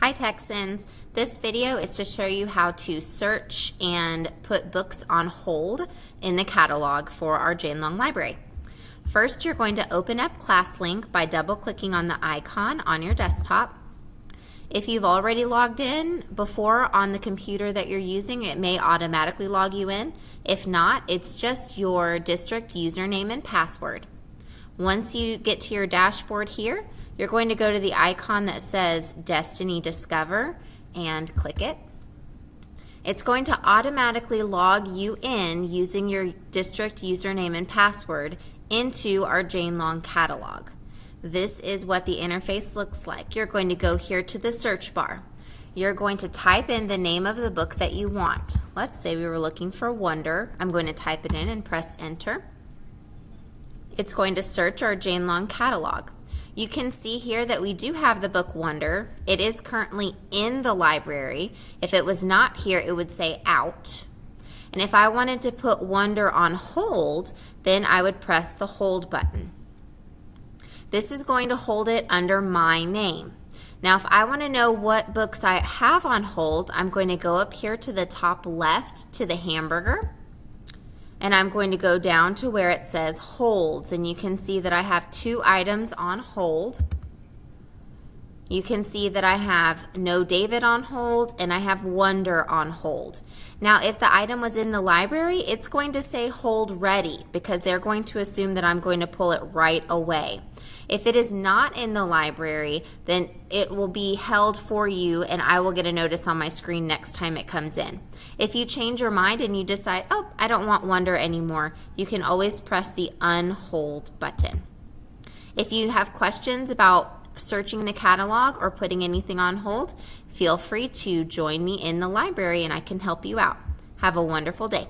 Hi Texans, this video is to show you how to search and put books on hold in the catalog for our Jane Long Library. First, you're going to open up ClassLink by double-clicking on the icon on your desktop. If you've already logged in before on the computer that you're using, it may automatically log you in. If not, it's just your district username and password. Once you get to your dashboard here, you're going to go to the icon that says Destiny Discover and click it. It's going to automatically log you in using your district username and password into our Jane Long catalog. This is what the interface looks like. You're going to go here to the search bar. You're going to type in the name of the book that you want. Let's say we were looking for Wonder. I'm going to type it in and press enter. It's going to search our Jane Long catalog. You can see here that we do have the book Wonder. It is currently in the library. If it was not here, it would say out. And if I wanted to put Wonder on hold, then I would press the hold button. This is going to hold it under my name. Now, if I want to know what books I have on hold, I'm going to go up here to the top left to the hamburger. And I'm going to go down to where it says holds, and you can see that I have 2 items on hold. You can see that I have No David on hold and I have Wonder on hold. Now, if the item was in the library, it's going to say hold ready because they're going to assume that I'm going to pull it right away. If it is not in the library, then it will be held for you and I will get a notice on my screen next time it comes in. If you change your mind and you decide, oh, I don't want Wonder anymore, you can always press the unhold button. If you have questions about searching the catalog or putting anything on hold, feel free to join me in the library and I can help you out. Have a wonderful day.